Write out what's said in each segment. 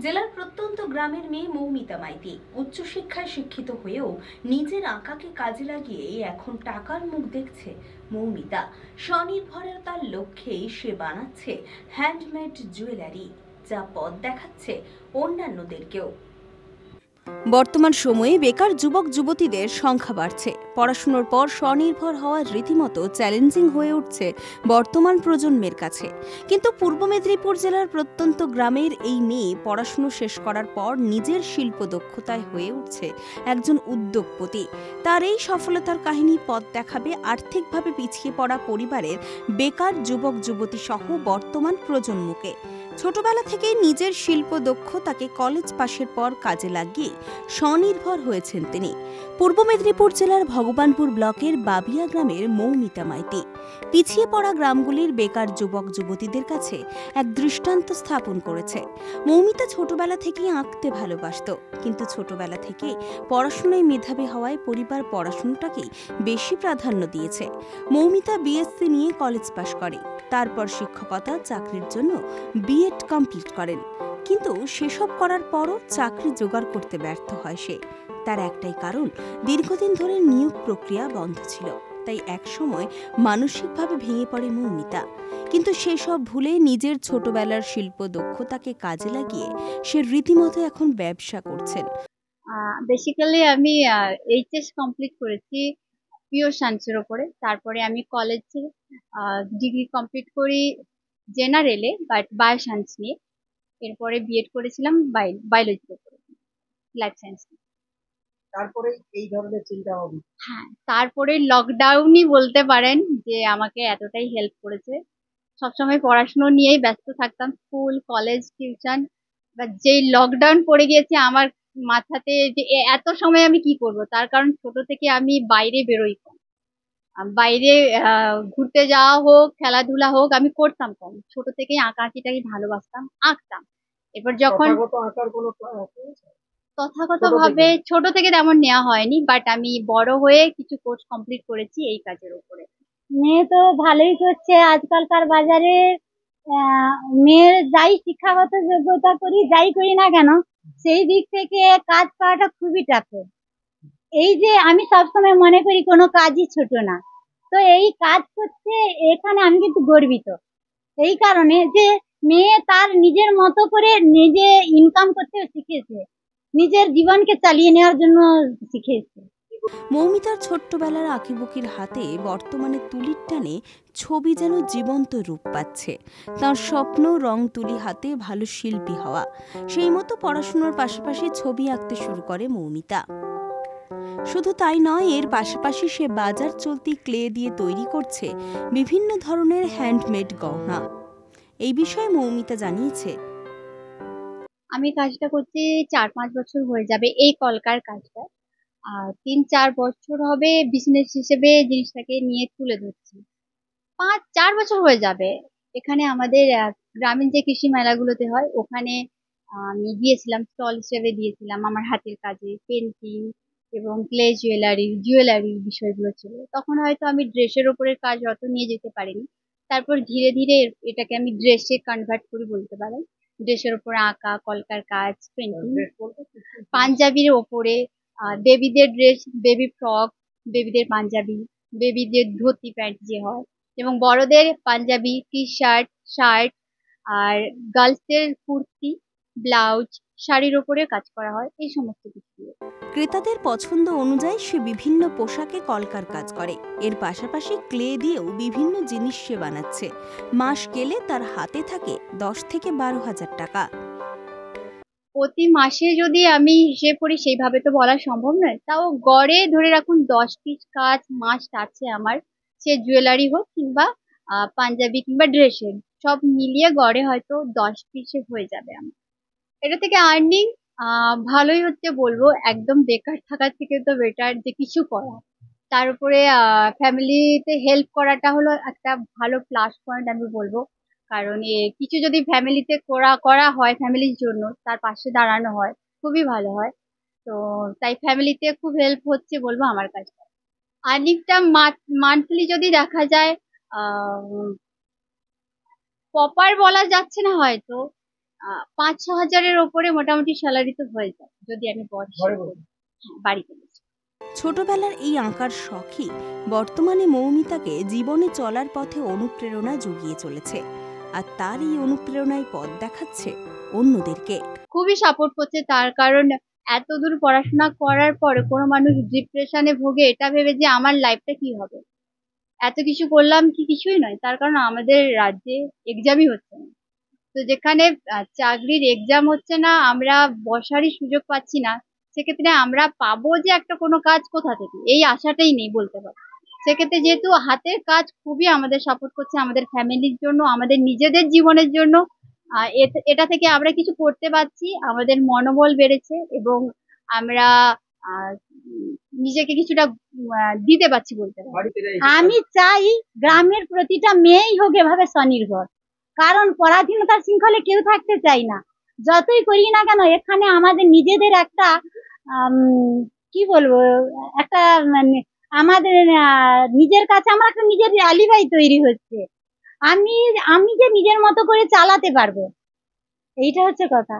জেলার প্রত্যন্ত গ্রামের মেয়ে মৌমিতা মাইতি উচ্চশিক্ষায় শিক্ষিত হয়েও নিজের আঁকাকে কাজে লাগিয়ে এখন টাকার মুখ দেখছে। মৌমিতা স্বনির্ভরতার লক্ষ্যেই সে বানাচ্ছে হ্যান্ডমেড জুয়েলারি, যা পথ দেখাচ্ছে অন্যান্যদেরকেও। বর্তমান সময়ে বেকার যুবক যুবতীদের সংখ্যা বাড়ছে। পড়াশোনার পর স্বনির্ভর হওয়া রীতিমতো চ্যালেঞ্জিং হয়ে উঠছে বর্তমান প্রজন্মের কাছে। কিন্তু পূর্ব মেদিনীপুর জেলার প্রত্যন্ত গ্রামের এই মেয়ে পড়াশুনো শেষ করার পর নিজের শিল্প দক্ষতায় হয়ে উঠছে একজন উদ্যোগপতি। তার এই সফলতার কাহিনী পথ দেখাবে আর্থিকভাবে পিছিয়ে পড়া পরিবারের বেকার যুবক যুবতী সহ বর্তমান প্রজন্মকে। ছোটবেলা থেকেই নিজের শিল্প দক্ষতাকে কলেজ পাশের পর কাজে লাগিয়ে স্বনির্ভর হয়েছেন তিনি। পূর্ব মেদিনীপুর জেলার ভগবানপুর ব্লকের বাবিয়া গ্রামের মৌমিতা মাইতি পিছিয়ে পড়া গ্রামগুলির বেকার যুবক যুবতীদের কাছে এক দৃষ্টান্ত স্থাপন করেছে। মৌমিতা ছোটবেলা থেকেই আঁকতে ভালোবাসত, কিন্তু ছোটবেলা থেকে পড়াশোনায় মেধাবী হওয়ায় পরিবার পড়াশোনাটাকেই বেশি প্রাধান্য দিয়েছে। মৌমিতা বিএসসি নিয়ে কলেজ পাশ করে, তারপর শিক্ষকতা চাকরির জন্য বিএড কমপ্লিট করেন। কিন্তু সেসব করার পরও চাকরি জোগাড় করতে ব্যর্থ হয় সে। তার একটাই কারণ, দীর্ঘদিন ধরে নিয়োগ প্রক্রিয়া বন্ধ ছিল। তাই একসময় মানসিকভাবে ভেঙে পড়ে মৌমিতা। কিন্তু সেসব ভুলে নিজের ছোটবেলার শিল্প দক্ষতাকে কাজে লাগিয়ে সে রীতিমতো এখন ব্যবসা করছেন। বেসিক্যালি আমি এইচএস কমপ্লিট করেছি পিওর সায়েন্সের ওপরে। তারপরে আমি কলেজে ডিগ্রি কমপ্লিট করি জেনারেলে, বাট বায়ো সায়েন্স নিয়ে। এরপরে বিএড করেছিলাম বায়োলজির ওপরে, লাইফ সায়েন্স। তারপরে এই ধরনের চিন্তা ভাবনা। হ্যাঁ, তারপরে লকডাউনই বলতে পারেন যে আমাকে এতটাই হেল্প করেছে। সবসময় পড়াশুনো নিয়েই ব্যস্ত থাকতাম, স্কুল কলেজ টিউশন। এবার যেই লকডাউন পড়ে গিয়েছে আমার মাথাতে যে এত সময় আমি কি করব, তার কারণ ছোট থেকে আমি বাইরে বেরোই কম। বাইরে ঘুরতে যাওয়া হোক, খেলাধুলা হোক, আমি করতাম কম। ছোট থেকেই আঁকাআঁকিটাকে ভালোবাসতাম, আঁকতাম। এরপর যখন তথাগত আঁকার কোনো ক্লাস হয়েছে? তথাগত ছোট ভাবে থেকে? ছোট থেকে তেমন নেওয়া হয়নি, বাট আমি বড় হয়ে কিছু কোর্স কমপ্লিট করেছি এই কাজের উপরে। মেয়ে তো ভালোই করছে আজকালকার বাজারে। আহ, মেয়ের যাই শিক্ষাগত যোগ্যতা করি যাই করি না কেন, সেই দিক থেকে কাজ পাওয়াটা খুবই টাফ। এই যে আমি সবসময় মনে করি কোনো কাজই ছোট না, তো এই কাজ করছে এখানে আমি কিন্তু গর্বিত। এই কারণে যে মেয়ে তার নিজের মতো করে নিজে ইনকাম করতে শিখেছে, নিজের জীবনকে চালিয়ে নেওয়ার জন্য শিখেছে। মৌমিতার ছোট্টবেলার আঁকিবুকির হাতে বর্তমানে তুলির টানে ছবি যেন জীবন্ত রূপ পাচ্ছে। তার স্বপ্ন রং তুলি হাতে ভালো শিল্পী হওয়া। সেই মতো পড়াশোনার পাশাপাশি ছবি আঁকতে শুরু করে মৌমিতা। শুধু তাই নয়, এর পাশাপাশি সে বাজার চলতি ক্লে দিয়ে তৈরি করছে বিভিন্ন ধরনের হ্যান্ডমেড গহনা। এই বিষয়ে মৌমিতা জানিয়েছে, আমি কাজটা করছি 4-5 বছর হয়ে যাবে, এই কলকার কাজটা। আর 3-4 বছর হবে বিজনেস হিসেবে জিনিসটাকে নিয়ে তুলে ধরছি। 5-4 বছর হয়ে যাবে। এখানে আমাদের গ্রামীণ যে কৃষি মেলাগুলোতে হয় ওখানে আমি দিয়েছিলাম, স্টল হিসেবে দিয়েছিলাম। আমার হাতের কাজে পেন্টিং এবং ক্লে জুয়েলারি বিষয়গুলো ছিল। তখন হয়তো আমি ড্রেসের ওপরের কাজ অত নিয়ে যেতে পারিনি। তারপর ধীরে ধীরে এটাকে আমি ড্রেসে কনভার্ট করি বলতে পারেন। ড্রেসের ওপরে আঁকা, কলকার কাজ, পেন্টিং, পাঞ্জাবির ওপরে বেবিদের ড্রেস, বেবি ফ্রক, বেবিদের পাঞ্জাবি, বেবিদের ধুতি প্যান্ট যে হয়, এবং বড়দের পাঞ্জাবি, টি শার্ট, শার্ট, আর গার্লসদের কুর্তি, ব্লাউজ, শাড়ির ওপরে কাজ করা হয়, এই সমস্ত কিছু দিয়ে। ক্রেতাদের পছন্দ অনুযায়ী সে বিভিন্ন পোশাকে কলকার কাজ করে। এর পাশাপাশি ক্লে দিয়েও বিভিন্ন জিনিস সে বানাচ্ছে। মাস গেলে তার হাতে থাকে 10 থেকে 12,000 টাকা। প্রতি মাসে যদি আমি হিসেব করি সেইভাবে তো বলা সম্ভব নয়, তাও গড়ে ধরে রাখুন 10 পিস কাজ মাস্ট আছে আমার। সে জুয়েলারি হোক কিংবা পাঞ্জাবি কিংবা ড্রেসের, সব মিলিয়ে গড়ে হয়তো 10 পিসে হয়ে যাবে আমার। এটা থেকে আর্নিং ভালোই হচ্ছে বলবো। একদম বেকার থাকার থেকে তো বেটার যে কিছু করা। তার উপরে ফ্যামিলিতে হেল্প করাটা হলো একটা ভালো প্লাস পয়েন্ট আমি বলবো। কারণ কিছু যদি ফ্যামিলিতে করা করা হয়, ফ্যামিলির জন্য তার পাশে দাঁড়ানো হয়, খুবই ভালো হয়। তো তাই ফ্যামিলিতে খুব হেল্প হচ্ছে বলবো আমার কাছে। আর্নিংটা মান্থলি যদি দেখা যায়, প্রপার বলা যাচ্ছে না হয়তো, 5-6 হাজারের ওপরে মোটামুটি স্যালারি তো হয়ে যায় যদি আমি বসে ঘরে করি। বসে? হ্যাঁ, বাড়িতে বসে। ছোটবেলার এই আঁকার শখই বর্তমানে মৌমিতাকে জীবনে চলার পথে অনুপ্রেরণা জুগিয়ে চলেছে, আর তার এই অনুপ্রেরণায় পথ দেখাচ্ছে অন্যদেরকে। খুবই সাপোর্ট করছে, তার কারণ এত দূর পড়াশোনা করার পরে কোনো মানুষ ডিপ্রেশনে ভোগে এটা ভেবে যে আমার লাইফটা কি হবে, এত কিছু করলাম কি কিছুই নয়। তার কারণ আমাদের রাজ্যে এক্সামই হচ্ছে না, তো যেখানে চাকরির এক্সাম হচ্ছে না, আমরা বসারই সুযোগ পাচ্ছি না, সেক্ষেত্রে আমরা পাবো যে একটা কোনো কাজ কোথা থেকে, এই আশাটাই নেই বলতে পারি। সেক্ষেত্রে যেহেতু হাতের কাজ খুবই আমাদের সাপোর্ট করছে, আমাদের ফ্যামিলির জন্য, আমাদের নিজেদের জীবনের জন্য, এটা থেকে আমরা কিছু করতে পারছি, আমাদের মনোবল বেড়েছে এবং আমরা আহ, নিজেকে কিছুটা দিতে পারছি বলতে পারি। বাড়িতে আমি চাই গ্রামের প্রতিটা মেয়েই হোক এভাবে স্বনির্ভর, কারণ পরাধীনতার শৃঙ্খলে কেউ থাকতে চাই না। যতই করি না কেন এখানে আমাদের নিজেদের একটা আম, কি বলবো, একটা মানে আমাদের নিজের কাছে আমার একটা নিজের আলিবাই তৈরি হচ্ছে। আমি আমি যে নিজের মতো করে চালাতে পারবো, এইটা হচ্ছে কথা।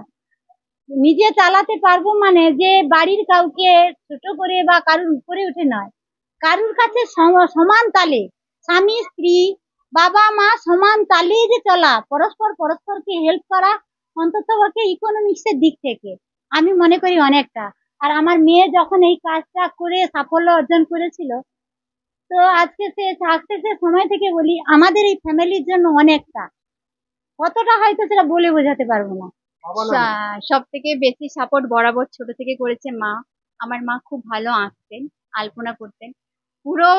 নিজে চালাতে পারবো মানে যে বাড়ির কাউকে ছোট করে বা কারুর উপরে উঠে নয়, কারুর কাছে সমান তালে, স্বামী স্ত্রী বাবা মা সমান তালে যে চলা, পরস্পরকে হেল্প করা, অন্তত পক্ষে ইকোনমিক্সের দিক থেকে আমি মনে করি অনেকটা। আর আমার মেয়ে যখন এই কাজটা করে সাফল্য অর্জন করেছিল, তো আজকে সে সাকসেসের সময় থেকে বলি আমাদের এই ফ্যামিলির জন্য অনেকটা, কতটা হয়তো সেটা বলে বোঝাতে পারবো না। বাবা না মা? সব থেকে বেশি সাপোর্ট বরাবর ছোট থেকে করেছে মা। আমার মা খুব ভালো আঁকতেন, আলপনা করতেন। পুরো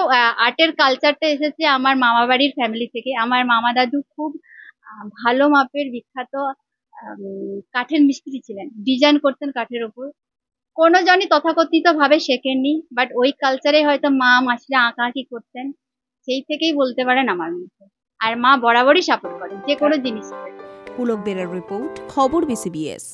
আর্টের কালচারটা এসেছে আমার মামা বাড়ির ফ্যামিলি থেকে। আমার মামা দাদু খুব ভালো মাপের বিখ্যাত কাঠের মিস্ত্রি ছিলেন, ডিজাইন করতেন কাঠের ওপর। কোনো জনই তথাকথিত ভাবে শেখেননি, বাট ওই কালচারে হয়তো মা মাসিরা আঁকাআঁকি করতেন, সেই থেকেই বলতে পারেন আমার মধ্যে। আর মা বরাবরই সাপোর্ট করেন যে কোনো জিনিস। পুলক বেরার রিপোর্ট, খবর বিসিবিএস।